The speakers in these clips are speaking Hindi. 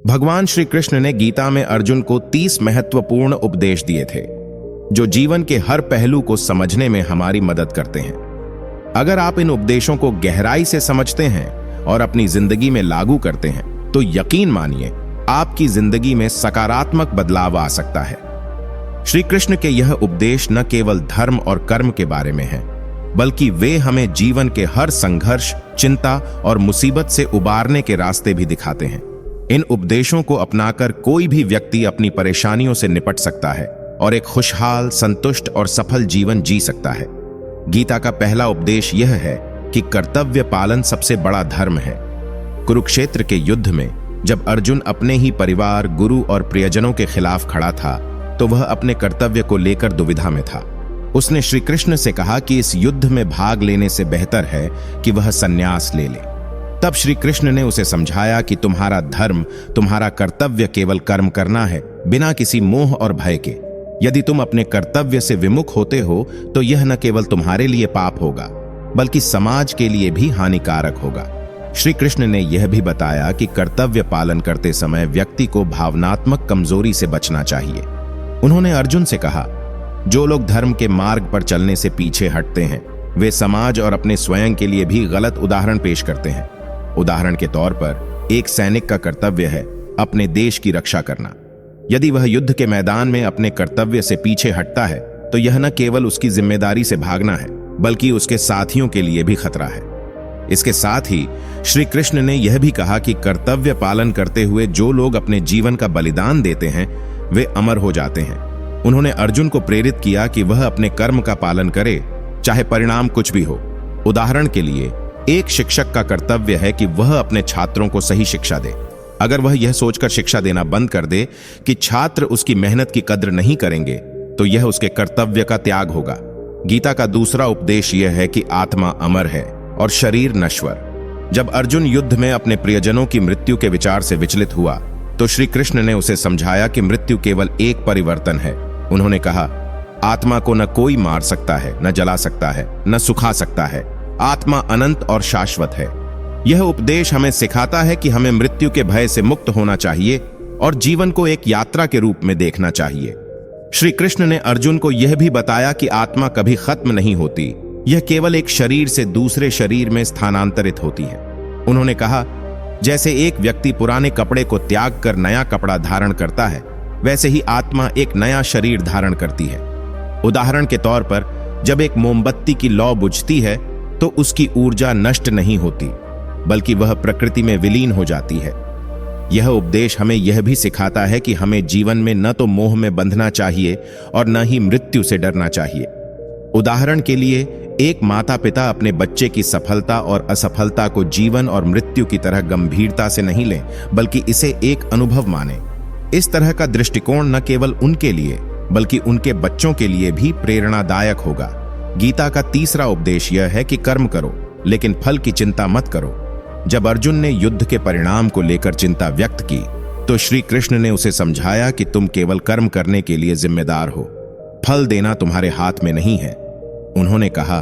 भगवान श्री कृष्ण ने गीता में अर्जुन को 30 महत्वपूर्ण उपदेश दिए थे जो जीवन के हर पहलू को समझने में हमारी मदद करते हैं। अगर आप इन उपदेशों को गहराई से समझते हैं और अपनी जिंदगी में लागू करते हैं तो यकीन मानिए आपकी जिंदगी में सकारात्मक बदलाव आ सकता है। श्री कृष्ण के यह उपदेश न केवल धर्म और कर्म के बारे में है, बल्कि वे हमें जीवन के हर संघर्ष, चिंता और मुसीबत से उबारने के रास्ते भी दिखाते हैं। इन उपदेशों को अपनाकर कोई भी व्यक्ति अपनी परेशानियों से निपट सकता है और एक खुशहाल, संतुष्ट और सफल जीवन जी सकता है। गीता का पहला उपदेश यह है कि कर्तव्य पालन सबसे बड़ा धर्म है। कुरुक्षेत्र के युद्ध में जब अर्जुन अपने ही परिवार, गुरु और प्रियजनों के खिलाफ खड़ा था तो वह अपने कर्तव्य को लेकर दुविधा में था। उसने श्री कृष्ण से कहा कि इस युद्ध में भाग लेने से बेहतर है कि वह संन्यास ले ले। तब श्री कृष्ण ने उसे समझाया कि तुम्हारा धर्म, तुम्हारा कर्तव्य केवल कर्म करना है, बिना किसी मोह और भय के। यदि तुम अपने कर्तव्य से विमुख होते हो तो यह न केवल तुम्हारे लिए पाप होगा बल्कि समाज के लिए भी हानिकारक होगा। श्री कृष्ण ने यह भी बताया कि कर्तव्य पालन करते समय व्यक्ति को भावनात्मक कमजोरी से बचना चाहिए। उन्होंने अर्जुन से कहा, जो लोग धर्म के मार्ग पर चलने से पीछे हटते हैं वे समाज और अपने स्वयं के लिए भी गलत उदाहरण पेश करते हैं। उदाहरण के तौर पर एक सैनिक का कर्तव्य है अपने देश की रक्षा करना। यदि वह युद्ध के मैदान में अपने कर्तव्य से पीछे हटता है तो यह न केवल उसकी जिम्मेदारी से भागना है बल्कि उसके साथियों के लिए भी खतरा है। इसके साथ ही श्री कृष्ण ने यह भी कहा कि कर्तव्य पालन करते हुए जो लोग अपने जीवन का बलिदान देते हैं वे अमर हो जाते हैं। उन्होंने अर्जुन को प्रेरित किया कि वह अपने कर्म का पालन करे, चाहे परिणाम कुछ भी हो। उदाहरण के लिए एक शिक्षक का कर्तव्य है कि वह अपने छात्रों को सही शिक्षा दे। अगर वह यह सोचकर शिक्षा देना बंद कर दे कि छात्र उसकी मेहनत की कद्र नहीं करेंगे तो यह उसके कर्तव्य का त्याग होगा। गीता का दूसरा उपदेश यह है कि आत्मा अमर है और शरीर नश्वर। जब अर्जुन युद्ध में अपने प्रियजनों की मृत्यु के विचार से विचलित हुआ तो श्री कृष्ण ने उसे समझाया कि मृत्यु केवल एक परिवर्तन है। उन्होंने कहा, आत्मा को न कोई मार सकता है, न जला सकता है, न सुखा सकता है। आत्मा अनंत और शाश्वत है। यह उपदेश हमें सिखाता है कि हमें मृत्यु के भय से मुक्त होना चाहिए और जीवन को एक यात्रा के रूप में देखना चाहिए। श्री कृष्ण ने अर्जुन को यह भी बताया कि आत्मा कभी खत्म नहीं होती, यह केवल एक शरीर से दूसरे शरीर में स्थानांतरित होती है। उन्होंने कहा, जैसे एक व्यक्ति पुराने कपड़े को त्याग कर नया कपड़ा धारण करता है, वैसे ही आत्मा एक नया शरीर धारण करती है। उदाहरण के तौर पर जब एक मोमबत्ती की लौ बुझती है तो उसकी ऊर्जा नष्ट नहीं होती बल्कि वह प्रकृति में विलीन हो जाती है। यह उपदेश हमें यह भी सिखाता है कि हमें जीवन में न तो मोह में बंधना चाहिए और न ही मृत्यु से डरना चाहिए। उदाहरण के लिए एक माता पिता अपने बच्चे की सफलता और असफलता को जीवन और मृत्यु की तरह गंभीरता से नहीं लें बल्कि इसे एक अनुभव माने। इस तरह का दृष्टिकोण न केवल उनके लिए बल्कि उनके बच्चों के लिए भी प्रेरणादायक होगा। गीता का तीसरा उपदेश यह है कि कर्म करो लेकिन फल की चिंता मत करो। जब अर्जुन ने युद्ध के परिणाम को लेकर चिंता व्यक्त की तो श्री कृष्ण ने उसे समझाया कि तुम केवल कर्म करने के लिए जिम्मेदार हो, फल देना तुम्हारे हाथ में नहीं है। उन्होंने कहा,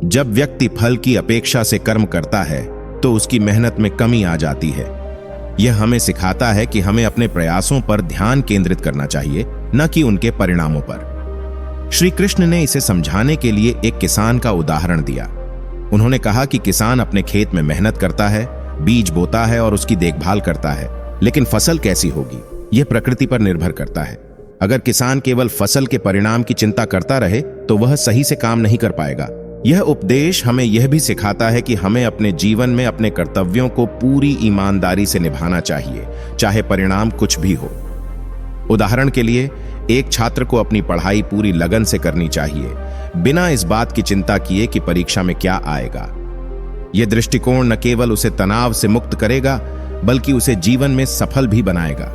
जब व्यक्ति फल की अपेक्षा से कर्म करता है तो उसकी मेहनत में कमी आ जाती है। यह हमें सिखाता है कि हमें अपने प्रयासों पर ध्यान केंद्रित करना चाहिए, न कि उनके परिणामों पर। श्री कृष्ण ने इसे समझाने के लिए एक किसान का उदाहरण दिया। उन्होंने कहा कि किसान अपने खेत में मेहनत करता है, बीज बोता है और उसकी देखभाल करता है, लेकिन फसल कैसी होगी यह प्रकृति पर निर्भर करता है। अगर किसान केवल फसल के परिणाम की चिंता करता रहे तो वह सही से काम नहीं कर पाएगा। यह उपदेश हमें यह भी सिखाता है कि हमें अपने जीवन में अपने कर्तव्यों को पूरी ईमानदारी से निभाना चाहिए, चाहे परिणाम कुछ भी हो। उदाहरण के लिए एक छात्र को अपनी पढ़ाई पूरी लगन से करनी चाहिए, बिना इस बात की चिंता किए कि परीक्षा में क्या आएगा। यह दृष्टिकोण न केवल उसे तनाव से मुक्त करेगा बल्कि उसे जीवन में सफल भी बनाएगा।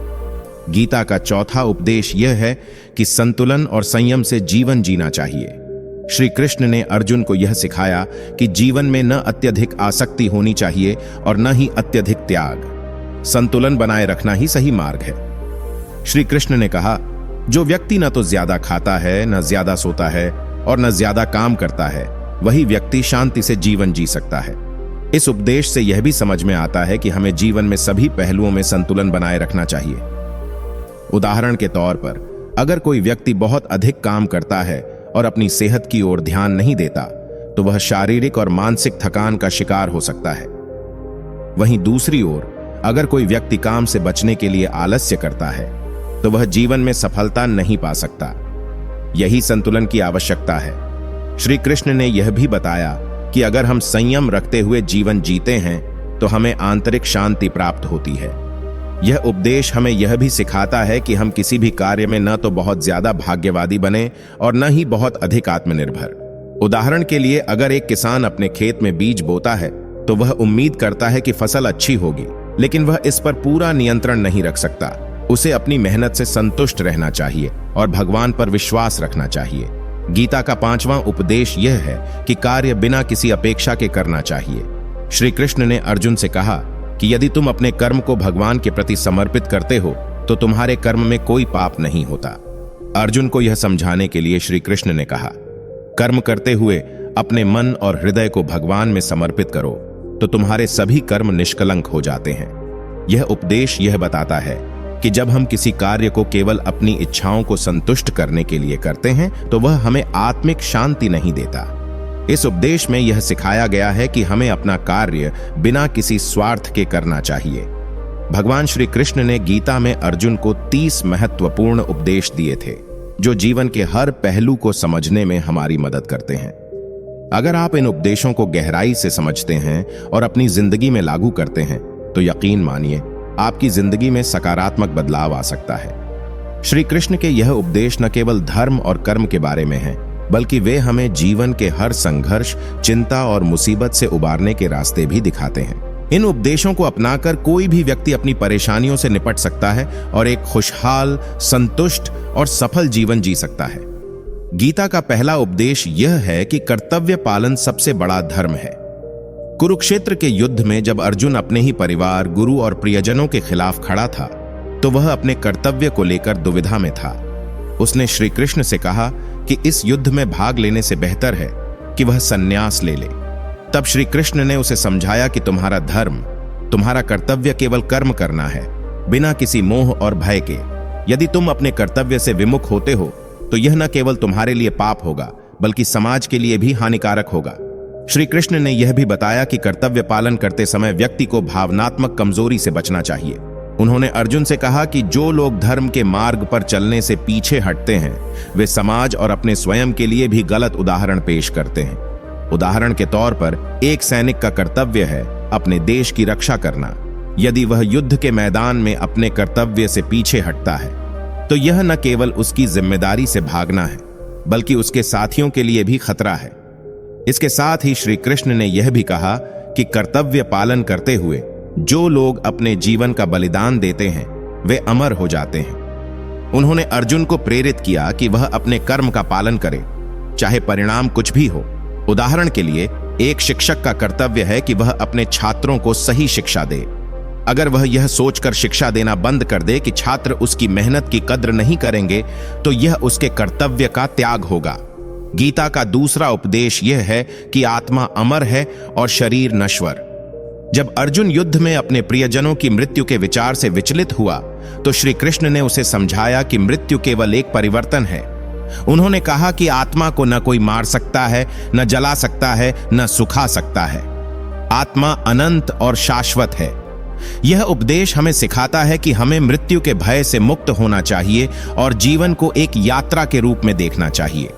गीता का चौथा उपदेश यह है कि संतुलन और संयम से जीवन जीना चाहिए। श्री कृष्ण ने अर्जुन को यह सिखाया कि जीवन में न अत्यधिक आसक्ति होनी चाहिए और न ही अत्यधिक त्याग। संतुलन बनाए रखना ही सही मार्ग है। श्री कृष्ण ने कहा, जो व्यक्ति न तो ज्यादा खाता है, न ज्यादा सोता है और न ज्यादा काम करता है, वही व्यक्ति शांति से जीवन जी सकता है। इस उपदेश से यह भी समझ में आता है कि हमें जीवन में सभी पहलुओं में संतुलन बनाए रखना चाहिए। उदाहरण के तौर पर, अगर कोई व्यक्ति बहुत अधिक काम करता है और अपनी सेहत की ओर ध्यान नहीं देता, तो वह शारीरिक और मानसिक थकान का शिकार हो सकता है। वहीं दूसरी ओर, अगर कोई व्यक्ति काम से बचने के लिए आलस्य करता है, तो वह जीवन में सफलता नहीं पा सकता। यही संतुलन की आवश्यकता है। श्री कृष्ण ने यह भी बताया कि अगर हम संयम रखते हुए जीवन जीते हैं, तो हमें आंतरिक शांति प्राप्त होती है। यह उपदेश हमें यह भी सिखाता है कि हम किसी भी कार्य में न तो बहुत ज्यादा भाग्यवादी बने और न ही बहुत अधिक आत्मनिर्भर। उदाहरण के लिए, अगर एक किसान अपने खेत में बीज बोता है, तो वह उम्मीद करता है कि फसल अच्छी होगी, लेकिन वह इस पर पूरा नियंत्रण नहीं रख सकता। उसे अपनी मेहनत से संतुष्ट रहना चाहिए और भगवान पर विश्वास रखना चाहिए। गीता का 5वां उपदेश यह है कि कार्य बिना किसी अपेक्षा के करना चाहिए। श्री कृष्ण ने अर्जुन से कहा कि यदि तुम अपने कर्म को भगवान के प्रति समर्पित करते हो, तो तुम्हारे कर्म में कोई पाप नहीं होता। अर्जुन को यह समझाने के लिए श्री कृष्ण ने कहा, कर्म करते हुए अपने मन और हृदय को भगवान में समर्पित करो, तो तुम्हारे सभी कर्म निष्कलंक हो जाते हैं। यह उपदेश यह बताता है कि जब हम किसी कार्य को केवल अपनी इच्छाओं को संतुष्ट करने के लिए करते हैं, तो वह हमें आत्मिक शांति नहीं देता। इस उपदेश में यह सिखाया गया है कि हमें अपना कार्य बिना किसी स्वार्थ के करना चाहिए। भगवान श्री कृष्ण ने गीता में अर्जुन को 30 महत्वपूर्ण उपदेश दिए थे, जो जीवन के हर पहलू को समझने में हमारी मदद करते हैं। अगर आप इन उपदेशों को गहराई से समझते हैं और अपनी जिंदगी में लागू करते हैं, तो यकीन मानिए, आपकी जिंदगी में सकारात्मक बदलाव आ सकता है। श्री कृष्ण के यह उपदेश न केवल धर्म और कर्म के बारे में हैं, बल्कि वे हमें जीवन के हर संघर्ष, चिंता और मुसीबत से उबारने के रास्ते भी दिखाते हैं। इन उपदेशों को अपनाकर कोई भी व्यक्ति अपनी परेशानियों से निपट सकता है और एक खुशहाल, संतुष्ट और सफल जीवन जी सकता है। गीता का पहला उपदेश यह है कि कर्तव्य पालन सबसे बड़ा धर्म है। कुरुक्षेत्र के युद्ध में जब अर्जुन अपने ही परिवार, गुरु और प्रियजनों के खिलाफ खड़ा था, तो वह अपने कर्तव्य को लेकर दुविधा में था। उसने श्री कृष्ण से कहा कि इस युद्ध में भाग लेने से बेहतर है कि वह संन्यास ले ले। तब श्री कृष्ण ने उसे समझाया कि तुम्हारा धर्म, तुम्हारा कर्तव्य केवल कर्म करना है, बिना किसी मोह और भय के। यदि तुम अपने कर्तव्य से विमुख होते हो, तो यह न केवल तुम्हारे लिए पाप होगा, बल्कि समाज के लिए भी हानिकारक होगा। श्री कृष्ण ने यह भी बताया कि कर्तव्य पालन करते समय व्यक्ति को भावनात्मक कमजोरी से बचना चाहिए। उन्होंने अर्जुन से कहा कि जो लोग धर्म के मार्ग पर चलने से पीछे हटते हैं, वे समाज और अपने स्वयं के लिए भी गलत उदाहरण पेश करते हैं। उदाहरण के तौर पर, एक सैनिक का कर्तव्य है अपने देश की रक्षा करना। यदि वह युद्ध के मैदान में अपने कर्तव्य से पीछे हटता है, तो यह न केवल उसकी जिम्मेदारी से भागना है, बल्कि उसके साथियों के लिए भी खतरा है। इसके साथ ही श्री कृष्ण ने यह भी कहा कि कर्तव्य पालन करते हुए जो लोग अपने जीवन का बलिदान देते हैं, वे अमर हो जाते हैं। उन्होंने अर्जुन को प्रेरित किया कि वह अपने कर्म का पालन करे, चाहे परिणाम कुछ भी हो। उदाहरण के लिए, एक शिक्षक का कर्तव्य है कि वह अपने छात्रों को सही शिक्षा दे। अगर वह यह सोचकर शिक्षा देना बंद कर दे कि छात्र उसकी मेहनत की कद्र नहीं करेंगे, तो यह उसके कर्तव्य का त्याग होगा। गीता का दूसरा उपदेश यह है कि आत्मा अमर है और शरीर नश्वर। जब अर्जुन युद्ध में अपने प्रियजनों की मृत्यु के विचार से विचलित हुआ, तो श्री कृष्ण ने उसे समझाया कि मृत्यु केवल एक परिवर्तन है। उन्होंने कहा कि आत्मा को न कोई मार सकता है, न जला सकता है, न सुखा सकता है। आत्मा अनंत और शाश्वत है। यह उपदेश हमें सिखाता है कि हमें मृत्यु के भय से मुक्त होना चाहिए और जीवन को एक यात्रा के रूप में देखना चाहिए।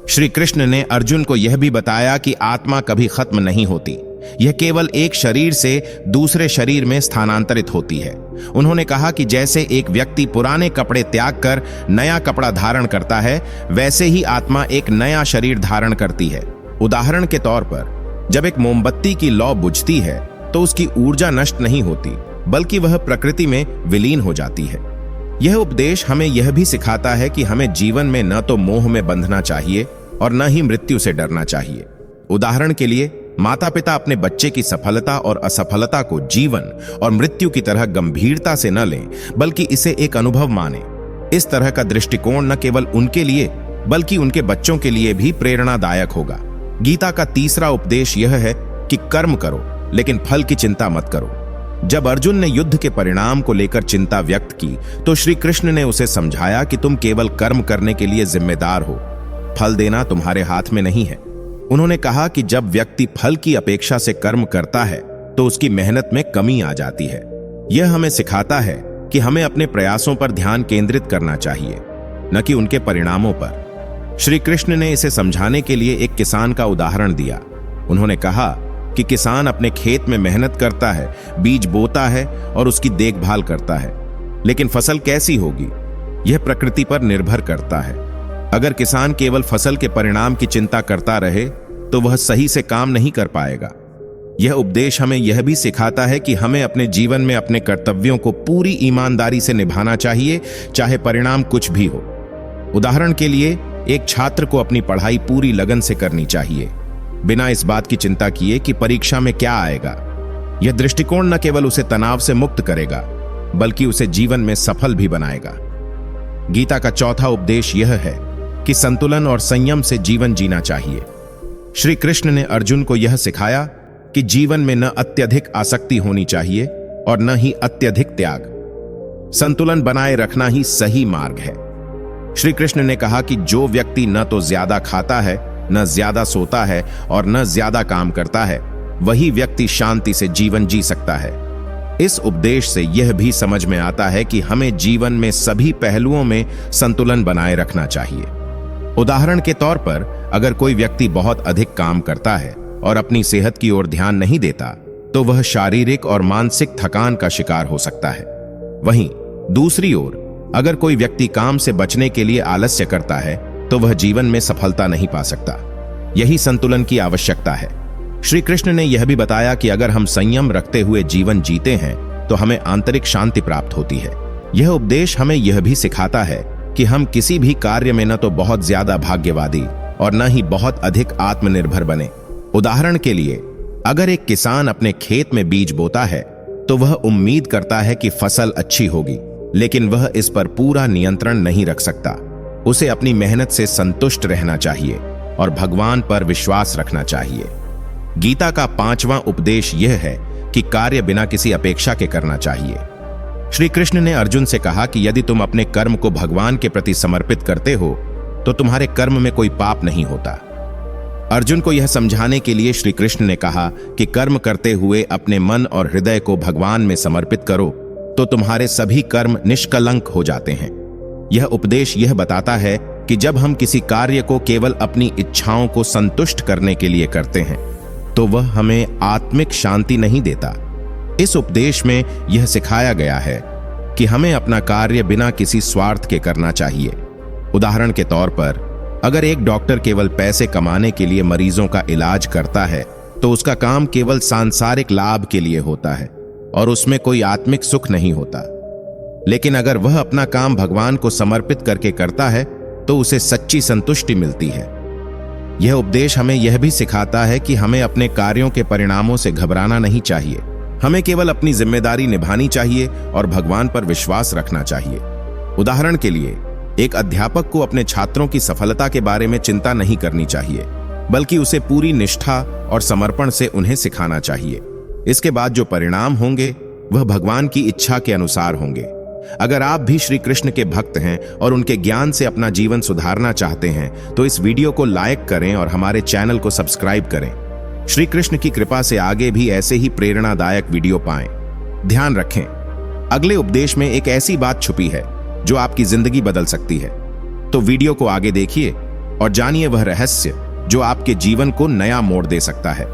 श्री कृष्ण ने अर्जुन को यह भी बताया कि आत्मा कभी खत्म नहीं होती, यह केवल एक शरीर से दूसरे शरीर में स्थानांतरित होती है। उन्होंने कहा कि जैसे एक व्यक्ति पुराने कपड़े त्याग कर नया कपड़ा धारण करता है, वैसे ही आत्मा एक नया शरीर धारण करती है। उदाहरण के तौर पर, जब एक मोमबत्ती की लौ बुझती है, तो उसकी ऊर्जा नष्ट नहीं होती, बल्कि वह प्रकृति में विलीन हो जाती है। यह उपदेश हमें यह भी सिखाता है कि हमें जीवन में न तो मोह में बंधना चाहिए और न ही मृत्यु से डरना चाहिए। उदाहरण के लिए, माता पिता अपने बच्चे की सफलता और असफलता को जीवन और मृत्यु की तरह गंभीरता से न लें, बल्कि इसे एक अनुभव माने। इस तरह का दृष्टिकोण न केवल उनके लिए, बल्कि उनके बच्चों के लिए भी प्रेरणादायक होगा। गीता का तीसरा उपदेश यह है कि कर्म करो, लेकिन फल की चिंता मत करो। जब अर्जुन ने युद्ध के परिणाम को लेकर चिंता व्यक्त की तो श्री कृष्ण ने उसे समझाया कि तुम केवल कर्म करने के लिए जिम्मेदार हो, फल देना तुम्हारे हाथ में नहीं है। उन्होंने कहा कि जब व्यक्ति फल की अपेक्षा से कर्म करता है तो उसकी मेहनत में कमी आ जाती है। यह हमें सिखाता है कि हमें अपने प्रयासों पर ध्यान केंद्रित करना चाहिए, न कि उनके परिणामों पर। श्री कृष्ण ने इसे समझाने के लिए एक किसान का उदाहरण दिया। उन्होंने कहा कि किसान अपने खेत में मेहनत करता है, बीज बोता है और उसकी देखभाल करता है, लेकिन फसल कैसी होगी यह प्रकृति पर निर्भर करता है। अगर किसान केवल फसल के परिणाम की चिंता करता रहे तो वह सही से काम नहीं कर पाएगा। यह उपदेश हमें यह भी सिखाता है कि हमें अपने जीवन में अपने कर्तव्यों को पूरी ईमानदारी से निभाना चाहिए, चाहे परिणाम कुछ भी हो। उदाहरण के लिए, एक छात्र को अपनी पढ़ाई पूरी लगन से करनी चाहिए, बिना इस बात की चिंता किए कि परीक्षा में क्या आएगा। यह दृष्टिकोण न केवल उसे तनाव से मुक्त करेगा, बल्कि उसे जीवन में सफल भी बनाएगा। गीता का चौथा उपदेश यह है कि संतुलन और संयम से जीवन जीना चाहिए। श्री कृष्ण ने अर्जुन को यह सिखाया कि जीवन में न अत्यधिक आसक्ति होनी चाहिए और न ही अत्यधिक त्याग। संतुलन बनाए रखना ही सही मार्ग है। श्री कृष्ण ने कहा कि जो व्यक्ति न तो ज्यादा खाता है, न ज्यादा सोता है और न ज्यादा काम करता है, वही व्यक्ति शांति से जीवन जी सकता है। इस उपदेश से यह भी समझ में आता है कि हमें जीवन में सभी पहलुओं में संतुलन बनाए रखना चाहिए। उदाहरण के तौर पर, अगर कोई व्यक्ति बहुत अधिक काम करता है और अपनी सेहत की ओर ध्यान नहीं देता, तो वह शारीरिक और मानसिक थकान का शिकार हो सकता है। वहीं दूसरी ओर, अगर कोई व्यक्ति काम से बचने के लिए आलस्य करता है, तो वह जीवन में सफलता नहीं पा सकता। यही संतुलन की आवश्यकता है। श्री कृष्ण ने यह भी बताया कि अगर हम संयम रखते हुए जीवन जीते हैं, तो हमें आंतरिक शांति प्राप्त होती है। यह उपदेश हमें यह भी सिखाता है कि हम किसी भी कार्य में न तो बहुत ज्यादा भाग्यवादी और न ही बहुत अधिक आत्मनिर्भर बने। उदाहरण के लिए, अगर एक किसान अपने खेत में बीज बोता है तो वह उम्मीद करता है कि फसल अच्छी होगी, लेकिन वह इस पर पूरा नियंत्रण नहीं रख सकता। उसे अपनी मेहनत से संतुष्ट रहना चाहिए और भगवान पर विश्वास रखना चाहिए। गीता का पांचवां उपदेश यह है कि कार्य बिना किसी अपेक्षा के करना चाहिए। श्री कृष्ण ने अर्जुन से कहा कि यदि तुम अपने कर्म को भगवान के प्रति समर्पित करते हो तो तुम्हारे कर्म में कोई पाप नहीं होता। अर्जुन को यह समझाने के लिए श्री कृष्ण ने कहा कि कर्म करते हुए अपने मन और हृदय को भगवान में समर्पित करो तो तुम्हारे सभी कर्म निष्कलंक हो जाते हैं। यह उपदेश यह बताता है कि जब हम किसी कार्य को केवल अपनी इच्छाओं को संतुष्ट करने के लिए करते हैं, तो वह हमें आत्मिक शांति नहीं देता। इस उपदेश में यह सिखाया गया है कि हमें अपना कार्य बिना किसी स्वार्थ के करना चाहिए। उदाहरण के तौर पर, अगर एक डॉक्टर केवल पैसे कमाने के लिए मरीजों का इलाज करता है, तो उसका काम केवल सांसारिक लाभ के लिए होता है और उसमें कोई आत्मिक सुख नहीं होता। लेकिन अगर वह अपना काम भगवान को समर्पित करके करता है, तो उसे सच्ची संतुष्टि मिलती है। यह उपदेश हमें यह भी सिखाता है कि हमें अपने कार्यों के परिणामों से घबराना नहीं चाहिए। हमें केवल अपनी जिम्मेदारी निभानी चाहिए और भगवान पर विश्वास रखना चाहिए। उदाहरण के लिए, एक अध्यापक को अपने छात्रों की सफलता के बारे में चिंता नहीं करनी चाहिए, बल्कि उसे पूरी निष्ठा और समर्पण से उन्हें सिखाना चाहिए। इसके बाद जो परिणाम होंगे वह भगवान की इच्छा के अनुसार होंगे। अगर आप भी श्री कृष्ण के भक्त हैं और उनके ज्ञान से अपना जीवन सुधारना चाहते हैं, तो इस वीडियो को लाइक करें और हमारे चैनल को सब्सक्राइब करें। श्री कृष्ण की कृपा से आगे भी ऐसे ही प्रेरणादायक वीडियो पाएं। ध्यान रखें, अगले उपदेश में एक ऐसी बात छुपी है जो आपकी जिंदगी बदल सकती है। तो वीडियो को आगे देखिए और जानिए वह रहस्य जो आपके जीवन को नया मोड़ दे सकता है।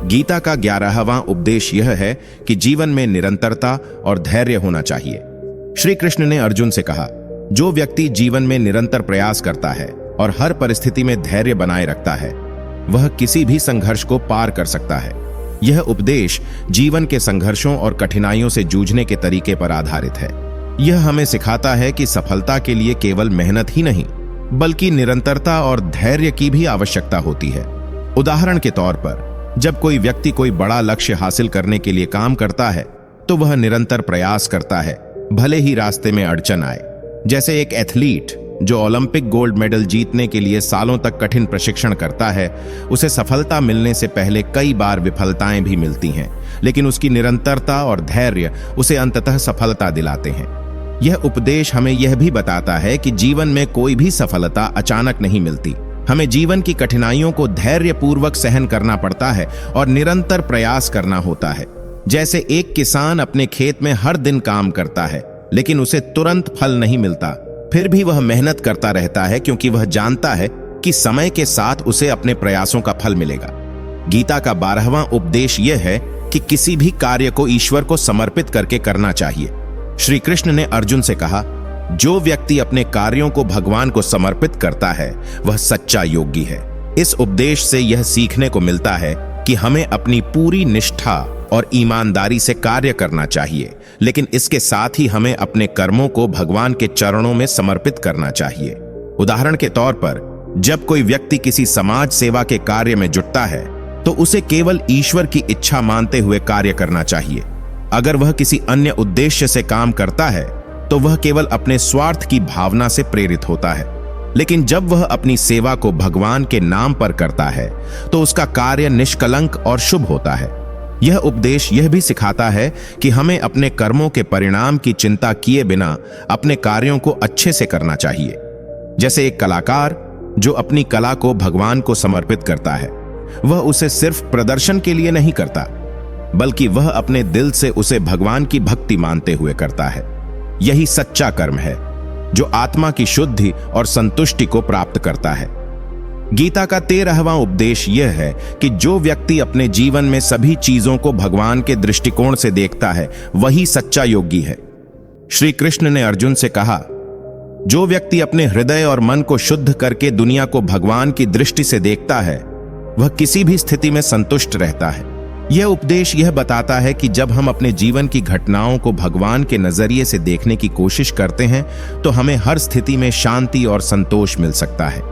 गीता का 11वां उपदेश यह है कि जीवन में निरंतरता और धैर्य होना चाहिए। श्री कृष्ण ने अर्जुन से कहा, जो व्यक्ति जीवन में निरंतर प्रयास करता है और हर परिस्थिति में धैर्य बनाए रखता है, वह किसी भी संघर्ष को पार कर सकता है। यह उपदेश जीवन के संघर्षों और कठिनाइयों से जूझने के तरीके पर आधारित है। यह हमें सिखाता है कि सफलता के लिए केवल मेहनत ही नहीं, बल्कि निरंतरता और धैर्य की भी आवश्यकता होती है। उदाहरण के तौर पर, जब कोई व्यक्ति कोई बड़ा लक्ष्य हासिल करने के लिए काम करता है, तो वह निरंतर प्रयास करता है, भले ही रास्ते में अड़चन आए। जैसे एक एथलीट जो ओलंपिक गोल्ड मेडल जीतने के लिए सालों तक कठिन प्रशिक्षण करता है, उसे सफलता मिलने से पहले कई बार विफलताएं भी मिलती हैं, लेकिन उसकी निरंतरता और धैर्य उसे अंततः सफलता दिलाते हैं। यह उपदेश हमें यह भी बताता है कि जीवन में कोई भी सफलता अचानक नहीं मिलती। हमें जीवन की कठिनाइयों को धैर्यपूर्वक सहन करना पड़ता है और निरंतर प्रयास करना होता है। जैसे एक किसान अपने खेत में हर दिन काम करता है, लेकिन उसे तुरंत फल नहीं मिलता, फिर भी वह मेहनत करता रहता है क्योंकि वह जानता है कि समय के साथ उसे अपने प्रयासों का फल मिलेगा। गीता का 12वां उपदेश यह है कि किसी भी कार्य को ईश्वर को समर्पित करके करना चाहिए। श्री कृष्ण ने अर्जुन से कहा, जो व्यक्ति अपने कार्यों को भगवान को समर्पित करता है वह सच्चा योगी है। इस उपदेश से यह सीखने को मिलता है कि हमें अपनी पूरी निष्ठा और ईमानदारी से कार्य करना चाहिए, लेकिन इसके साथ ही हमें अपने कर्मों को भगवान के चरणों में समर्पित करना चाहिए। उदाहरण के तौर पर, जब कोई व्यक्ति किसी समाज सेवा के कार्य में जुटता है तो उसे केवल ईश्वर की इच्छा मानते हुए कार्य करना चाहिए। अगर वह किसी अन्य उद्देश्य से काम करता है तो वह केवल अपने स्वार्थ की भावना से प्रेरित होता है। लेकिन जब वह अपनी सेवा को भगवान के नाम पर करता है तो उसका कार्य निष्कलंक और शुभ होता है। यह उपदेश यह भी सिखाता है कि हमें अपने कर्मों के परिणाम की चिंता किए बिना अपने कार्यों को अच्छे से करना चाहिए। जैसे एक कलाकार जो अपनी कला को भगवान को समर्पित करता है, वह उसे सिर्फ प्रदर्शन के लिए नहीं करता, बल्कि वह अपने दिल से उसे भगवान की भक्ति मानते हुए करता है। यही सच्चा कर्म है जो आत्मा की शुद्धि और संतुष्टि को प्राप्त करता है। गीता का 13वां उपदेश यह है कि जो व्यक्ति अपने जीवन में सभी चीजों को भगवान के दृष्टिकोण से देखता है वही सच्चा योगी है। श्री कृष्ण ने अर्जुन से कहा, जो व्यक्ति अपने हृदय और मन को शुद्ध करके दुनिया को भगवान की दृष्टि से देखता है वह किसी भी स्थिति में संतुष्ट रहता है। यह उपदेश यह बताता है कि जब हम अपने जीवन की घटनाओं को भगवान के नजरिए से देखने की कोशिश करते हैं तो हमें हर स्थिति में शांति और संतोष मिल सकता है।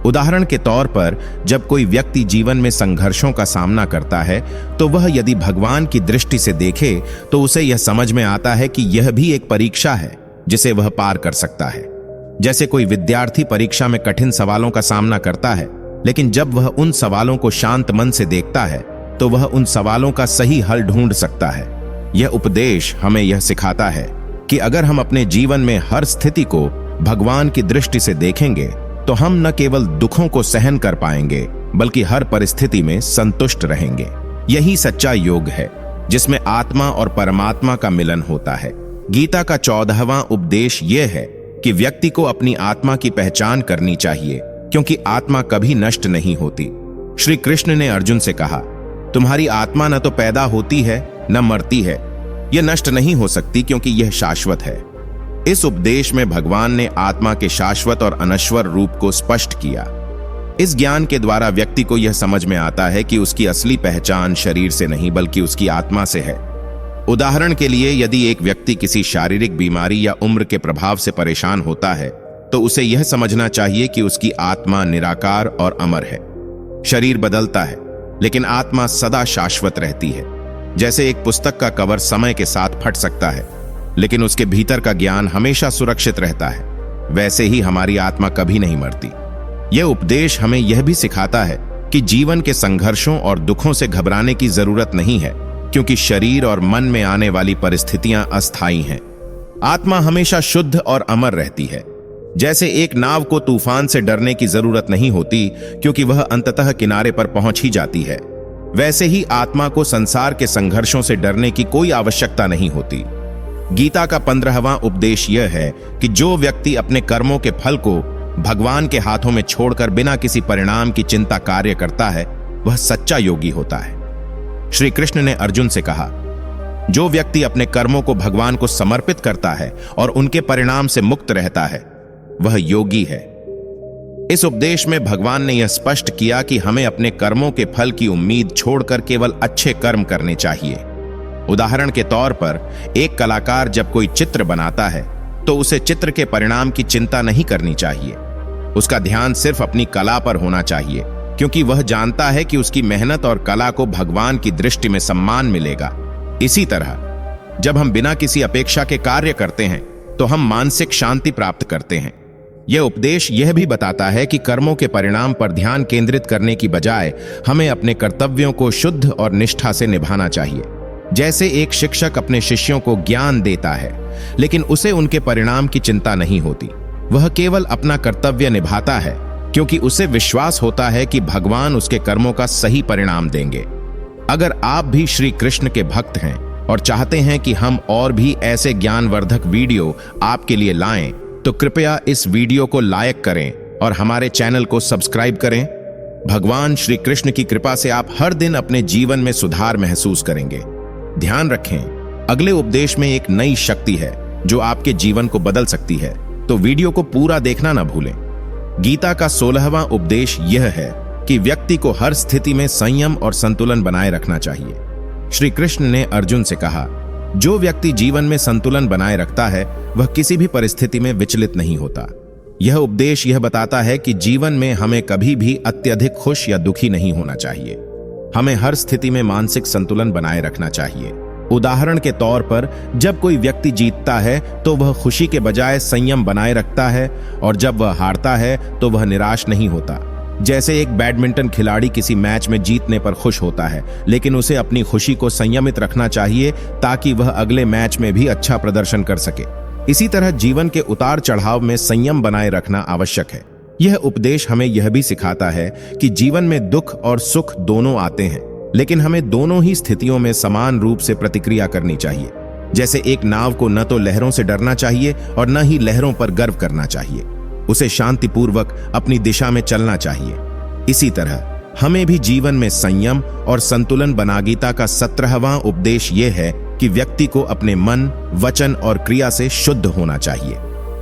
उदाहरण के तौर पर, जब कोई व्यक्ति जीवन में संघर्षों का सामना करता है तो वह यदि भगवान की दृष्टि से देखे तो उसे यह समझ में आता है कि यह भी एक परीक्षा है जिसे वह पार कर सकता है। जैसे कोई विद्यार्थी परीक्षा में कठिन सवालों का सामना करता है, लेकिन जब वह उन सवालों को शांत मन से देखता है तो वह उन सवालों का सही हल ढूंढ सकता है। यह उपदेश हमें यह सिखाता है कि अगर हम अपने जीवन में हर स्थिति को भगवान की दृष्टि से देखेंगे तो हम न केवल दुखों को सहन कर पाएंगे बल्कि हर परिस्थिति में संतुष्ट रहेंगे। यही सच्चा योग है जिसमें आत्मा और परमात्मा का मिलन होता है। गीता का 14वां उपदेश यह है कि व्यक्ति को अपनी आत्मा की पहचान करनी चाहिए, क्योंकि आत्मा कभी नष्ट नहीं होती। श्री कृष्ण ने अर्जुन से कहा, तुम्हारी आत्मा न तो पैदा होती है न मरती है, यह नष्ट नहीं हो सकती क्योंकि यह शाश्वत है। इस उपदेश में भगवान ने आत्मा के शाश्वत और अनश्वर रूप को स्पष्ट किया। इस ज्ञान के द्वारा व्यक्ति को यह समझ में आता है कि उसकी असली पहचान शरीर से नहीं बल्कि उसकी आत्मा से है। उदाहरण के लिए, यदि एक व्यक्ति किसी शारीरिक बीमारी या उम्र के प्रभाव से परेशान होता है तो उसे यह समझना चाहिए कि उसकी आत्मा निराकार और अमर है। शरीर बदलता है लेकिन आत्मा सदा शाश्वत रहती है। जैसे एक पुस्तक का कवर समय के साथ फट सकता है लेकिन उसके भीतर का ज्ञान हमेशा सुरक्षित रहता है, वैसे ही हमारी आत्मा कभी नहीं मरती। यह उपदेश हमें यह भी सिखाता है कि जीवन के संघर्षों और दुखों से घबराने की जरूरत नहीं है, क्योंकि शरीर और मन में आने वाली परिस्थितियां अस्थायी हैं। आत्मा हमेशा शुद्ध और अमर रहती है। जैसे एक नाव को तूफान से डरने की जरूरत नहीं होती क्योंकि वह अंततः किनारे पर पहुंच ही जाती है, वैसे ही आत्मा को संसार के संघर्षों से डरने की कोई आवश्यकता नहीं होती। गीता का 15वां उपदेश यह है कि जो व्यक्ति अपने कर्मों के फल को भगवान के हाथों में छोड़कर बिना किसी परिणाम की चिंता कार्य करता है वह सच्चा योगी होता है। श्री कृष्ण ने अर्जुन से कहा, जो व्यक्ति अपने कर्मों को भगवान को समर्पित करता है और उनके परिणाम से मुक्त रहता है वह योगी है। इस उपदेश में भगवान ने यह स्पष्ट किया कि हमें अपने कर्मों के फल की उम्मीद छोड़कर केवल अच्छे कर्म करने चाहिए। उदाहरण के तौर पर, एक कलाकार जब कोई चित्र बनाता है तो उसे चित्र के परिणाम की चिंता नहीं करनी चाहिए। उसका ध्यान सिर्फ अपनी कला पर होना चाहिए, क्योंकि वह जानता है कि उसकी मेहनत और कला को भगवान की दृष्टि में सम्मान मिलेगा। इसी तरह जब हम बिना किसी अपेक्षा के कार्य करते हैं तो हम मानसिक शांति प्राप्त करते हैं। यह उपदेश यह भी बताता है कि कर्मों के परिणाम पर ध्यान केंद्रित करने की बजाय हमें अपने कर्तव्यों को शुद्ध और निष्ठा से निभाना चाहिए। जैसे एक शिक्षक अपने शिष्यों को ज्ञान देता है, लेकिन उसे उनके परिणाम की चिंता नहीं होती। वह केवल अपना कर्तव्य निभाता है क्योंकि उसे विश्वास होता है कि भगवान उसके कर्मों का सही परिणाम देंगे। अगर आप भी श्री कृष्ण के भक्त हैं और चाहते हैं कि हम और भी ऐसे ज्ञानवर्धक वीडियो आपके लिए लाएं, तो कृपया इस वीडियो को लाइक करें और हमारे चैनल को सब्सक्राइब करें। भगवान श्री कृष्ण की कृपा से आप हर दिन अपने जीवन में सुधार महसूस करेंगे। ध्यान रखें, अगले उपदेश में एक नई शक्ति है जो आपके जीवन को बदल सकती है, तो वीडियो को पूरा देखना ना भूलें। गीता का 16वां उपदेश यह है कि व्यक्ति को हर स्थिति में संयम और संतुलन बनाए रखना चाहिए। श्री कृष्ण ने अर्जुन से कहा, जो व्यक्ति जीवन में संतुलन बनाए रखता है वह किसी भी परिस्थिति में विचलित नहीं होता। यह उपदेश यह बताता है कि जीवन में हमें कभी भी अत्यधिक खुश या दुखी नहीं होना चाहिए। हमें हर स्थिति में मानसिक संतुलन बनाए रखना चाहिए। उदाहरण के तौर पर, जब कोई व्यक्ति जीतता है तो वह खुशी के बजाय संयम बनाए रखता है, और जब वह हारता है तो वह निराश नहीं होता। जैसे एक बैडमिंटन खिलाड़ी किसी मैच में जीतने पर खुश होता है, लेकिन उसे अपनी खुशी को संयमित रखना चाहिए ताकि वह अगले मैच में भी अच्छा प्रदर्शन कर सके। इसी तरह जीवन के उतार चढ़ाव में संयम बनाए रखना आवश्यक है। यह उपदेश हमें यह भी सिखाता है कि जीवन में दुख और सुख दोनों आते हैं, लेकिन हमें दोनों ही स्थितियों में समान रूप से प्रतिक्रिया करनी चाहिए। जैसे एक नाव को न तो लहरों से डरना चाहिए और न ही लहरों पर गर्व करना चाहिए। उसे शांतिपूर्वक अपनी दिशा में चलना चाहिए। इसी तरह हमें भी जीवन में संयम और संतुलन बना। गीता का 17वां उपदेश यह है कि व्यक्ति को अपने मन, वचन और क्रिया से शुद्ध होना चाहिए।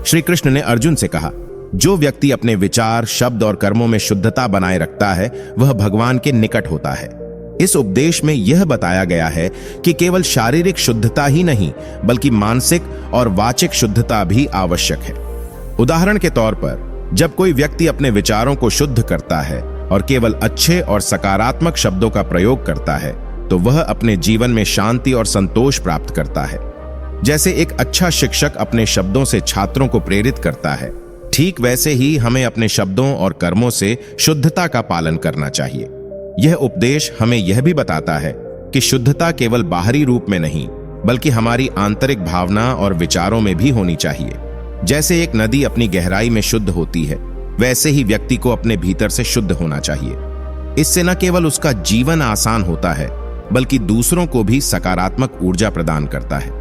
श्री कृष्ण ने अर्जुन से कहा, जो व्यक्ति अपने विचार, शब्द और कर्मों में शुद्धता बनाए रखता है वह भगवान के निकट होता है। इस उपदेश में यह बताया गया है कि केवल शारीरिक शुद्धता ही नहीं बल्कि मानसिक और वाचिक शुद्धता भी आवश्यक है। उदाहरण के तौर पर, जब कोई व्यक्ति अपने विचारों को शुद्ध करता है और केवल अच्छे और सकारात्मक शब्दों का प्रयोग करता है, तो वह अपने जीवन में शांति और संतोष प्राप्त करता है। जैसे एक अच्छा शिक्षक अपने शब्दों से छात्रों को प्रेरित करता है, ठीक वैसे ही हमें अपने शब्दों और कर्मों से शुद्धता का पालन करना चाहिए। यह उपदेश हमें यह भी बताता है कि शुद्धता केवल बाहरी रूप में नहीं बल्कि हमारी आंतरिक भावना और विचारों में भी होनी चाहिए। जैसे एक नदी अपनी गहराई में शुद्ध होती है, वैसे ही व्यक्ति को अपने भीतर से शुद्ध होना चाहिए। इससे न केवल उसका जीवन आसान होता है बल्कि दूसरों को भी सकारात्मक ऊर्जा प्रदान करता है।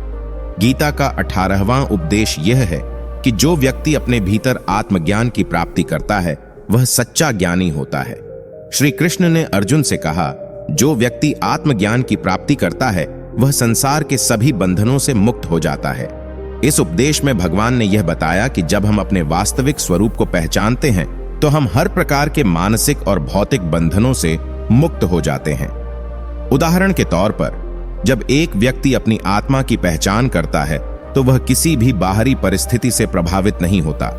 गीता का 18वां उपदेश यह है कि जो व्यक्ति अपने भीतर आत्मज्ञान की प्राप्ति करता है वह सच्चा ज्ञानी होता है। श्री कृष्ण ने अर्जुन से कहा, जो व्यक्ति आत्मज्ञान की प्राप्ति करता है वह संसार के सभी बंधनों से मुक्त हो जाता है। इस उपदेश में भगवान ने यह बताया कि जब हम अपने वास्तविक स्वरूप को पहचानते हैं तो हम हर प्रकार के मानसिक और भौतिक बंधनों से मुक्त हो जाते हैं। उदाहरण के तौर पर, जब एक व्यक्ति अपनी आत्मा की पहचान करता है तो वह किसी भी बाहरी परिस्थिति से प्रभावित नहीं होता।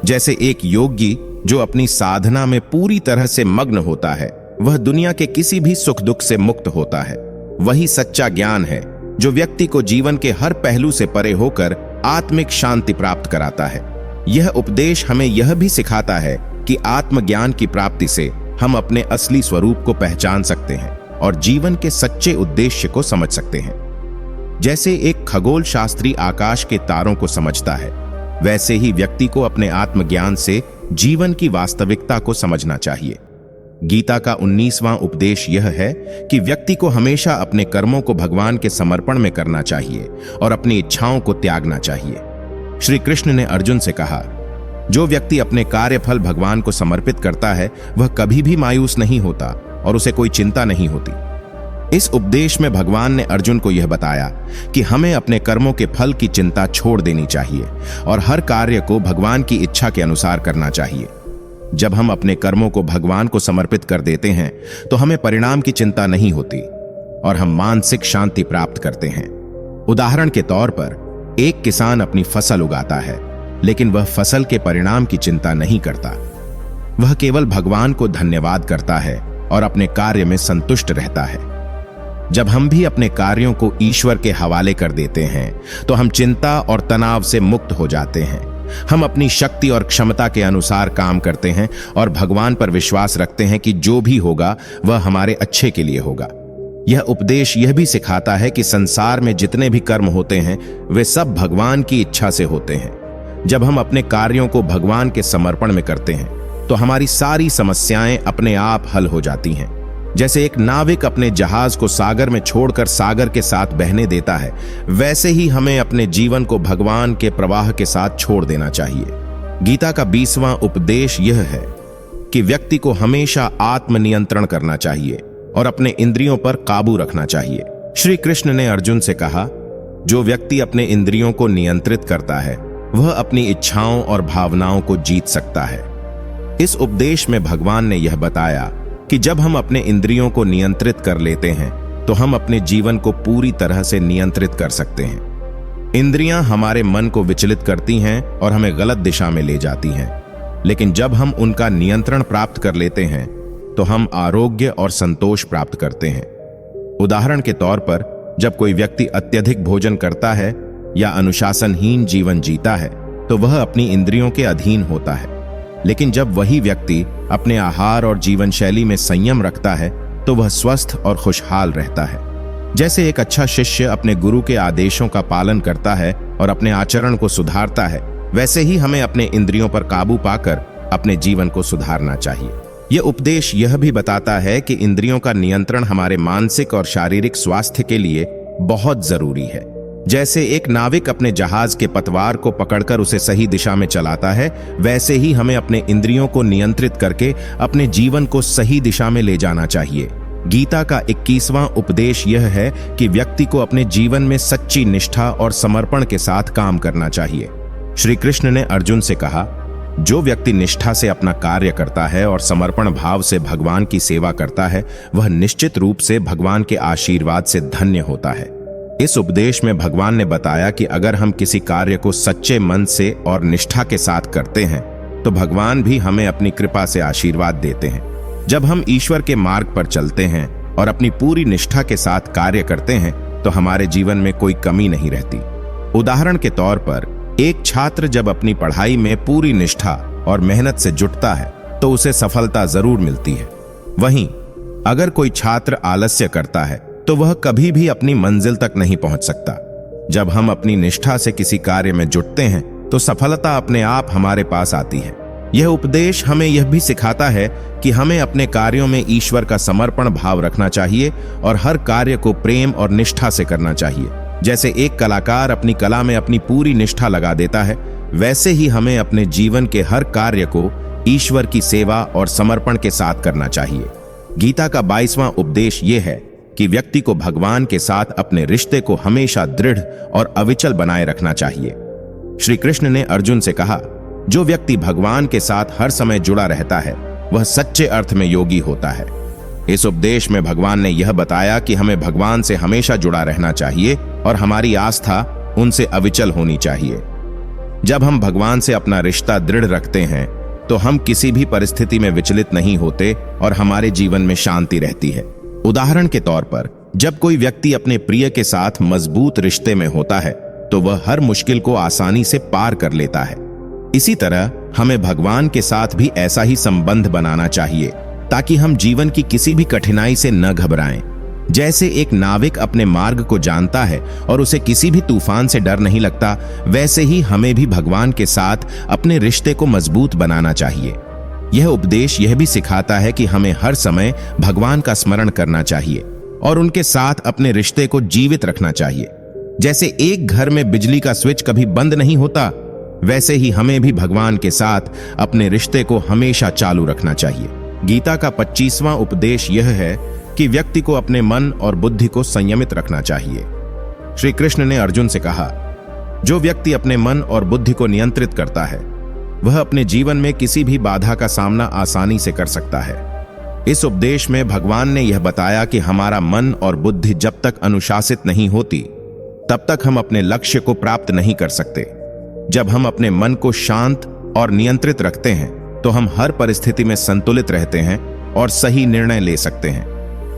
जैसे एक योगी जो अपनी साधना में पूरी तरह से मग्न होता है, वह दुनिया के किसी भी सुख दुख से मुक्त होता है। वही सच्चा ज्ञान है जो व्यक्ति को जीवन के हर पहलू से परे होकर आत्मिक शांति प्राप्त कराता है। यह उपदेश हमें यह भी सिखाता है कि आत्मज्ञान की प्राप्ति से हम अपने असली स्वरूप को पहचान सकते हैं और जीवन के सच्चे उद्देश्य को समझ सकते हैं। जैसे एक खगोल शास्त्री आकाश के तारों को समझता है, वैसे ही व्यक्ति को अपने आत्मज्ञान से जीवन की वास्तविकता को समझना चाहिए। गीता का 19वां उपदेश यह है कि व्यक्ति को हमेशा अपने कर्मों को भगवान के समर्पण में करना चाहिए और अपनी इच्छाओं को त्यागना चाहिए। श्री कृष्ण ने अर्जुन से कहा, जो व्यक्ति अपने कार्यफल भगवान को समर्पित करता है वह कभी भी मायूस नहीं होता और उसे कोई चिंता नहीं होती। इस उपदेश में भगवान ने अर्जुन को यह बताया कि हमें अपने कर्मों के फल की चिंता छोड़ देनी चाहिए और हर कार्य को भगवान की इच्छा के अनुसार करना चाहिए। जब हम अपने कर्मों को भगवान को समर्पित कर देते हैं तो हमें परिणाम की चिंता नहीं होती और हम मानसिक शांति प्राप्त करते हैं। उदाहरण के तौर पर, एक किसान अपनी फसल उगाता है लेकिन वह फसल के परिणाम की चिंता नहीं करता। वह केवल भगवान को धन्यवाद करता है और अपने कार्य में संतुष्ट रहता है। जब हम भी अपने कार्यों को ईश्वर के हवाले कर देते हैं तो हम चिंता और तनाव से मुक्त हो जाते हैं हम अपनी शक्ति और क्षमता के अनुसार काम करते हैं और भगवान पर विश्वास रखते हैं कि जो भी होगा वह हमारे अच्छे के लिए होगा। यह उपदेश यह भी सिखाता है कि संसार में जितने भी कर्म होते हैं वे सब भगवान की इच्छा से होते हैं। जब हम अपने कार्यों को भगवान के समर्पण में करते हैं तो हमारी सारी समस्याएं अपने आप हल हो जाती हैं। जैसे एक नाविक अपने जहाज को सागर में छोड़कर सागर के साथ बहने देता है, वैसे ही हमें अपने जीवन को भगवान के प्रवाह के साथ छोड़ देना चाहिए। गीता का 20वां उपदेश यह है कि व्यक्ति को हमेशा आत्मनियंत्रण करना चाहिए और अपने इंद्रियों पर काबू रखना चाहिए। श्री कृष्ण ने अर्जुन से कहा, जो व्यक्ति अपने इंद्रियों को नियंत्रित करता है वह अपनी इच्छाओं और भावनाओं को जीत सकता है। इस उपदेश में भगवान ने यह बताया कि जब हम अपने इंद्रियों को नियंत्रित कर लेते हैं तो हम अपने जीवन को पूरी तरह से नियंत्रित कर सकते हैं। इंद्रियां हमारे मन को विचलित करती हैं और हमें गलत दिशा में ले जाती हैं, लेकिन जब हम उनका नियंत्रण प्राप्त कर लेते हैं तो हम आरोग्य और संतोष प्राप्त करते हैं। उदाहरण के तौर पर, जब कोई व्यक्ति अत्यधिक भोजन करता है या अनुशासनहीन जीवन जीता है तो वह अपनी इंद्रियों के अधीन होता है, लेकिन जब वही व्यक्ति अपने आहार और जीवन शैली में संयम रखता है तो वह स्वस्थ और खुशहाल रहता है। जैसे एक अच्छा शिष्य अपने गुरु के आदेशों का पालन करता है और अपने आचरण को सुधारता है, वैसे ही हमें अपने इंद्रियों पर काबू पाकर अपने जीवन को सुधारना चाहिए। यह उपदेश यह भी बताता है कि इंद्रियों का नियंत्रण हमारे मानसिक और शारीरिक स्वास्थ्य के लिए बहुत जरूरी है। जैसे एक नाविक अपने जहाज के पतवार को पकड़कर उसे सही दिशा में चलाता है, वैसे ही हमें अपने इंद्रियों को नियंत्रित करके अपने जीवन को सही दिशा में ले जाना चाहिए। गीता का 21वां उपदेश यह है कि व्यक्ति को अपने जीवन में सच्ची निष्ठा और समर्पण के साथ काम करना चाहिए। श्री कृष्ण ने अर्जुन से कहा, जो व्यक्ति निष्ठा से अपना कार्य करता है और समर्पण भाव से भगवान की सेवा करता है, वह निश्चित रूप से भगवान के आशीर्वाद से धन्य होता है। इस उपदेश में भगवान ने बताया कि अगर हम किसी कार्य को सच्चे मन से और निष्ठा के साथ करते हैं तो भगवान भी हमें अपनी कृपा से आशीर्वाद देते हैं। जब हम ईश्वर के मार्ग पर चलते हैं और अपनी पूरी निष्ठा के साथ कार्य करते हैं तो हमारे जीवन में कोई कमी नहीं रहती। उदाहरण के तौर पर, एक छात्र जब अपनी पढ़ाई में पूरी निष्ठा और मेहनत से जुटता है तो उसे सफलता जरूर मिलती है। वहीं अगर कोई छात्र आलस्य करता है तो वह कभी भी अपनी मंजिल तक नहीं पहुंच सकता। जब हम अपनी निष्ठा से किसी कार्य में जुटते हैं तो सफलता अपने आप हमारे पास आती है। यह उपदेश हमें यह भी सिखाता है कि हमें अपने कार्यों में ईश्वर का समर्पण भाव रखना चाहिए और हर कार्य को प्रेम और निष्ठा से करना चाहिए। जैसे एक कलाकार अपनी कला में अपनी पूरी निष्ठा लगा देता है, वैसे ही हमें अपने जीवन के हर कार्य को ईश्वर की सेवा और समर्पण के साथ करना चाहिए। गीता का 22वां उपदेश यह है कि व्यक्ति को भगवान के साथ अपने रिश्ते को हमेशा दृढ़ और अविचल बनाए रखना चाहिए। श्री कृष्ण ने अर्जुन से कहा, जो व्यक्ति भगवान के साथ हर समय जुड़ा रहता है वह सच्चे अर्थ में योगी होता है। इस उपदेश में भगवान ने यह बताया कि हमें भगवान से हमेशा जुड़ा रहना चाहिए और हमारी आस्था उनसे अविचल होनी चाहिए। जब हम भगवान से अपना रिश्ता दृढ़ रखते हैं तो हम किसी भी परिस्थिति में विचलित नहीं होते और हमारे जीवन में शांति रहती है। उदाहरण के तौर पर, जब कोई व्यक्ति अपने प्रिय के साथ मजबूत रिश्ते में होता है तो वह हर मुश्किल को आसानी से पार कर लेता है। इसी तरह हमें भगवान के साथ भी ऐसा ही संबंध बनाना चाहिए ताकि हम जीवन की किसी भी कठिनाई से न घबराएं। जैसे एक नाविक अपने मार्ग को जानता है और उसे किसी भी तूफान से डर नहीं लगता, वैसे ही हमें भी भगवान के साथ अपने रिश्ते को मजबूत बनाना चाहिए। यह उपदेश यह भी सिखाता है कि हमें हर समय भगवान का स्मरण करना चाहिए और उनके साथ अपने रिश्ते को जीवित रखना चाहिए। जैसे एक घर में बिजली का स्विच कभी बंद नहीं होता, वैसे ही हमें भी भगवान के साथ अपने रिश्ते को हमेशा चालू रखना चाहिए। गीता का 25वां उपदेश यह है कि व्यक्ति को अपने मन और बुद्धि को संयमित रखना चाहिए। श्री कृष्ण ने अर्जुन से कहा, जो व्यक्ति अपने मन और बुद्धि को नियंत्रित करता है वह अपने जीवन में किसी भी बाधा का सामना आसानी से कर सकता है। इस उपदेश में भगवान ने यह बताया कि हमारा मन और बुद्धि जब तक अनुशासित नहीं होती तब तक हम अपने लक्ष्य को प्राप्त नहीं कर सकते। जब हम अपने मन को शांत और नियंत्रित रखते हैं तो हम हर परिस्थिति में संतुलित रहते हैं और सही निर्णय ले सकते हैं।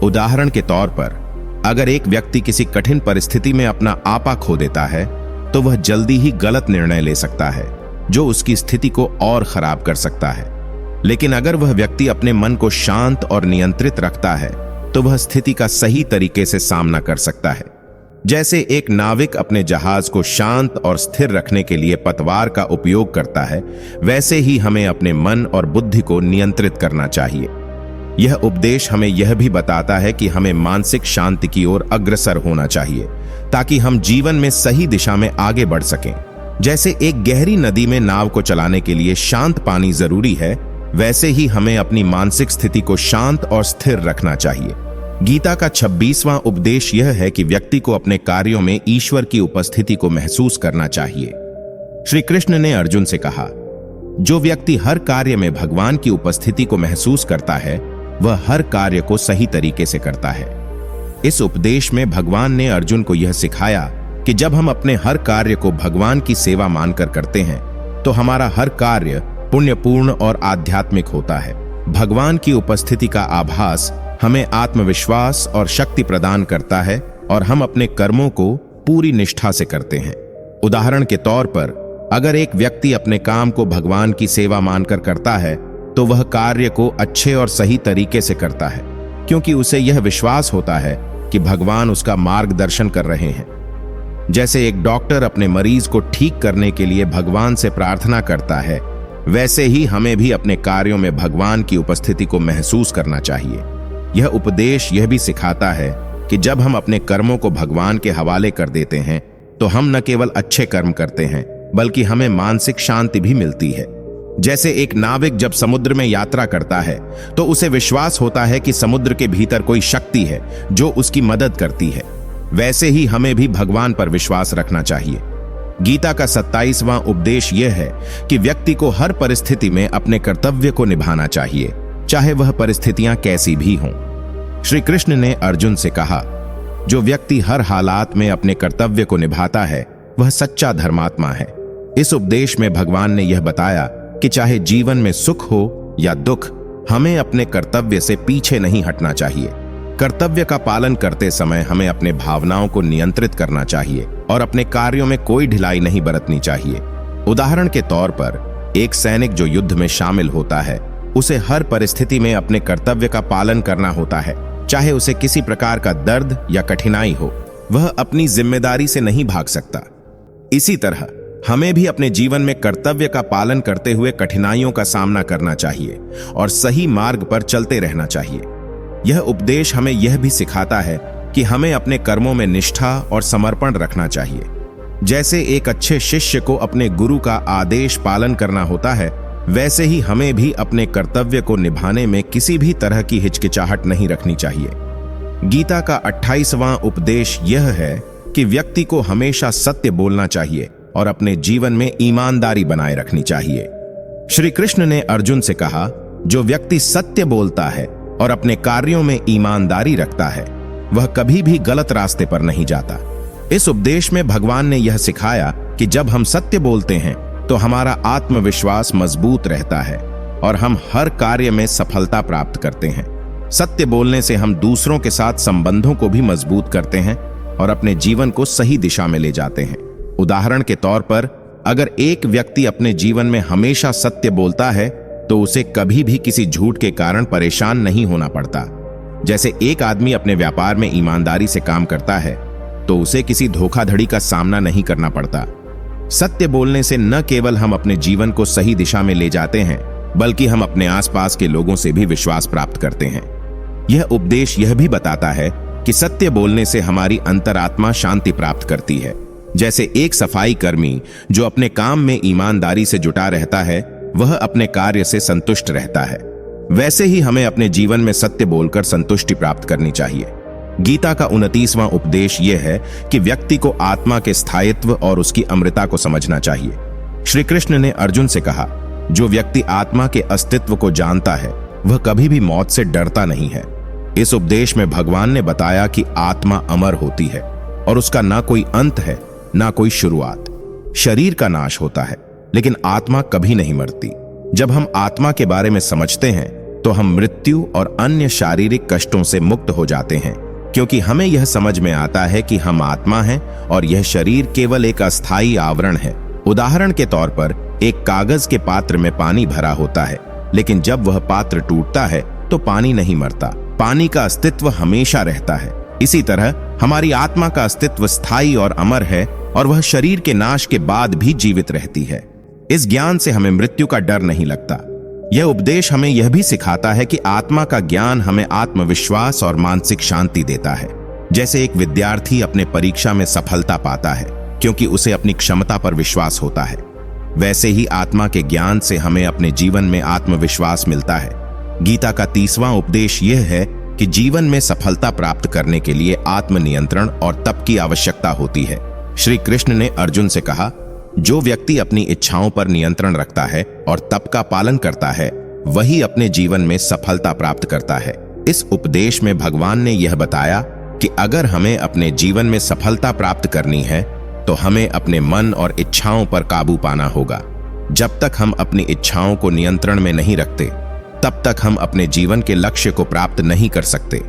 उदाहरण के तौर पर, अगर एक व्यक्ति किसी कठिन परिस्थिति में अपना आपा खो देता है तो वह जल्दी ही गलत निर्णय ले सकता है। जो उसकी स्थिति को और खराब कर सकता है। लेकिन अगर वह व्यक्ति अपने मन को शांत और नियंत्रित रखता है तो वह स्थिति का सही तरीके से सामना कर सकता है। जैसे एक नाविक अपने जहाज को शांत और स्थिर रखने के लिए पतवार का उपयोग करता है, वैसे ही हमें अपने मन और बुद्धि को नियंत्रित करना चाहिए। यह उपदेश हमें यह भी बताता है कि हमें मानसिक शांति की ओर अग्रसर होना चाहिए ताकि हम जीवन में सही दिशा में आगे बढ़ सकें। जैसे एक गहरी नदी में नाव को चलाने के लिए शांत पानी जरूरी है, वैसे ही हमें अपनी मानसिक स्थिति को शांत और स्थिर रखना चाहिए। गीता का 26वां उपदेश यह है कि व्यक्ति को अपने कार्यों में ईश्वर की उपस्थिति को महसूस करना चाहिए। श्री कृष्ण ने अर्जुन से कहा, जो व्यक्ति हर कार्य में भगवान की उपस्थिति को महसूस करता है वह हर कार्य को सही तरीके से करता है। इस उपदेश में भगवान ने अर्जुन को यह सिखाया कि जब हम अपने हर कार्य को भगवान की सेवा मानकर करते हैं तो हमारा हर कार्य पुण्यपूर्ण और आध्यात्मिक होता है। भगवान की उपस्थिति का आभास हमें आत्मविश्वास और शक्ति प्रदान करता है और हम अपने कर्मों को पूरी निष्ठा से करते हैं। उदाहरण के तौर पर, अगर एक व्यक्ति अपने काम को भगवान की सेवा मानकर करता है तो वह कार्य को अच्छे और सही तरीके से करता है, क्योंकि उसे यह विश्वास होता है कि भगवान उसका मार्गदर्शन कर रहे हैं। जैसे एक डॉक्टर अपने मरीज को ठीक करने के लिए भगवान से प्रार्थना करता है, वैसे ही हमें भी अपने कार्यों में भगवान की उपस्थिति को महसूस करना चाहिए। यह उपदेश यह भी सिखाता है कि जब हम अपने कर्मों को भगवान के हवाले कर देते हैं तो हम न केवल अच्छे कर्म करते हैं बल्कि हमें मानसिक शांति भी मिलती है। जैसे एक नाविक जब समुद्र में यात्रा करता है तो उसे विश्वास होता है कि समुद्र के भीतर कोई शक्ति है जो उसकी मदद करती है, वैसे ही हमें भी भगवान पर विश्वास रखना चाहिए। गीता का 27वां उपदेश यह है कि व्यक्ति को हर परिस्थिति में अपने कर्तव्य को निभाना चाहिए, चाहे वह परिस्थितियां कैसी भी हों। श्री कृष्ण ने अर्जुन से कहा, जो व्यक्ति हर हालात में अपने कर्तव्य को निभाता है वह सच्चा धर्मात्मा है। इस उपदेश में भगवान ने यह बताया कि चाहे जीवन में सुख हो या दुख, हमें अपने कर्तव्य से पीछे नहीं हटना चाहिए। कर्तव्य का पालन करते समय हमें अपने भावनाओं को नियंत्रित करना चाहिए और अपने कार्यों में कोई ढिलाई नहीं बरतनी चाहिए। उदाहरण के तौर पर, एक सैनिक जो युद्ध में शामिल होता है उसे हर परिस्थिति में अपने कर्तव्य का पालन करना होता है, चाहे उसे किसी प्रकार का दर्द या कठिनाई हो, वह अपनी जिम्मेदारी से नहीं भाग सकता। इसी तरह हमें भी अपने जीवन में कर्तव्य का पालन करते हुए कठिनाइयों का सामना करना चाहिए और सही मार्ग पर चलते रहना चाहिए। यह उपदेश हमें यह भी सिखाता है कि हमें अपने कर्मों में निष्ठा और समर्पण रखना चाहिए। जैसे एक अच्छे शिष्य को अपने गुरु का आदेश पालन करना होता है, वैसे ही हमें भी अपने कर्तव्य को निभाने में किसी भी तरह की हिचकिचाहट नहीं रखनी चाहिए। गीता का 28वां उपदेश यह है कि व्यक्ति को हमेशा सत्य बोलना चाहिए और अपने जीवन में ईमानदारी बनाए रखनी चाहिए। श्री कृष्ण ने अर्जुन से कहा, जो व्यक्ति सत्य बोलता है और अपने कार्यों में ईमानदारी रखता है वह कभी भी गलत रास्ते पर नहीं जाता। इस उपदेश में भगवान ने यह सिखाया कि जब हम सत्य बोलते हैं तो हमारा आत्मविश्वास मजबूत रहता है और हम हर कार्य में सफलता प्राप्त करते हैं। सत्य बोलने से हम दूसरों के साथ संबंधों को भी मजबूत करते हैं और अपने जीवन को सही दिशा में ले जाते हैं। उदाहरण के तौर पर, अगर एक व्यक्ति अपने जीवन में हमेशा सत्य बोलता है तो उसे कभी भी किसी झूठ के कारण परेशान नहीं होना पड़ता। जैसे एक आदमी अपने व्यापार में ईमानदारी से काम करता है तो उसे किसी धोखाधड़ी का सामना नहीं करना पड़ता। सत्य बोलने से न केवल हम अपने जीवन को सही दिशा में ले जाते हैं बल्कि हम अपने आसपास के लोगों से भी विश्वास प्राप्त करते हैं। यह उपदेश यह भी बताता है कि सत्य बोलने से हमारी अंतरात्मा शांति प्राप्त करती है। जैसे एक सफाई कर्मी जो अपने काम में ईमानदारी से जुटा रहता है वह अपने कार्य से संतुष्ट रहता है, वैसे ही हमें अपने जीवन में सत्य बोलकर संतुष्टि प्राप्त करनी चाहिए। गीता का 29वां उपदेश यह है कि व्यक्ति को आत्मा के स्थायित्व और उसकी अमृता को समझना चाहिए। श्री कृष्ण ने अर्जुन से कहा, जो व्यक्ति आत्मा के अस्तित्व को जानता है वह कभी भी मौत से डरता नहीं है। इस उपदेश में भगवान ने बताया कि आत्मा अमर होती है और उसका ना कोई अंत है ना कोई शुरुआत। शरीर का नाश होता है लेकिन आत्मा कभी नहीं मरती। जब हम आत्मा के बारे में समझते हैं तो हम मृत्यु और अन्य शारीरिक कष्टों से मुक्त हो जाते हैं, क्योंकि हमें यह समझ में आता है कि हम आत्मा हैं और यह शरीर केवल एक अस्थायी आवरण है। उदाहरण के तौर पर, एक कागज के पात्र में पानी भरा होता है, लेकिन जब वह पात्र टूटता है तो पानी नहीं मरता। पानी का अस्तित्व हमेशा रहता है। इसी तरह हमारी आत्मा का अस्तित्व स्थायी और अमर है और वह शरीर के नाश के बाद भी जीवित रहती है। इस ज्ञान से हमें मृत्यु का डर नहीं लगता। यह उपदेश हमें यह भी सिखाता है कि आत्मा का ज्ञान हमें आत्मविश्वास और मानसिक शांति देता है। जैसे एक विद्यार्थी अपने परीक्षा में सफलता पाता है क्योंकि उसे अपनी क्षमता पर विश्वास होता है, वैसे ही आत्मा के ज्ञान से हमें अपने जीवन में आत्मविश्वास मिलता है। गीता का 30वां उपदेश यह है कि जीवन में सफलता प्राप्त करने के लिए आत्मनियंत्रण और तप की आवश्यकता होती है। श्री कृष्ण ने अर्जुन से कहा, जो व्यक्ति अपनी इच्छाओं पर नियंत्रण रखता है और तप का पालन करता है, वही अपने जीवन में सफलता प्राप्त करता है। इस उपदेश में भगवान ने यह बताया कि अगर हमें अपने जीवन में सफलता प्राप्त करनी है तो हमें अपने मन और इच्छाओं पर काबू पाना होगा। जब तक हम अपनी इच्छाओं को नियंत्रण में नहीं रखते, तब तक हम अपने जीवन के लक्ष्य को प्राप्त नहीं कर सकते।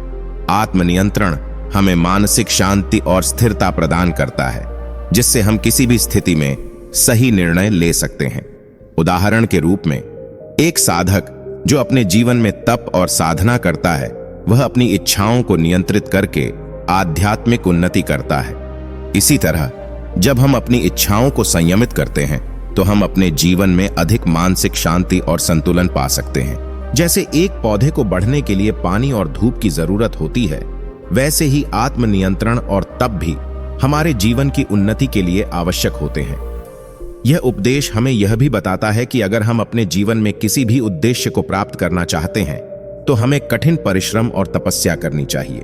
आत्मनियंत्रण हमें मानसिक शांति और स्थिरता प्रदान करता है, जिससे हम किसी भी स्थिति में सही निर्णय ले सकते हैं। उदाहरण के रूप में, एक साधक जो अपने जीवन में तप और साधना करता है, वह अपनी इच्छाओं को नियंत्रित करके आध्यात्मिक उन्नति करता है। इसी तरह जब हम अपनी इच्छाओं को संयमित करते हैं तो हम अपने जीवन में अधिक मानसिक शांति और संतुलन पा सकते हैं। जैसे एक पौधे को बढ़ने के लिए पानी और धूप की जरूरत होती है, वैसे ही आत्मनियंत्रण और तप भी हमारे जीवन की उन्नति के लिए आवश्यक होते हैं। यह उपदेश हमें यह भी बताता है कि अगर हम अपने जीवन में किसी भी उद्देश्य को प्राप्त करना चाहते हैं तो हमें कठिन परिश्रम और तपस्या करनी चाहिए।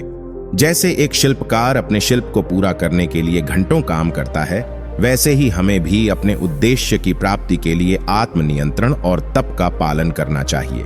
जैसे एक शिल्पकार अपने शिल्प को पूरा करने के लिए घंटों काम करता है, वैसे ही हमें भी अपने उद्देश्य की प्राप्ति के लिए आत्मनियंत्रण और तप का पालन करना चाहिए।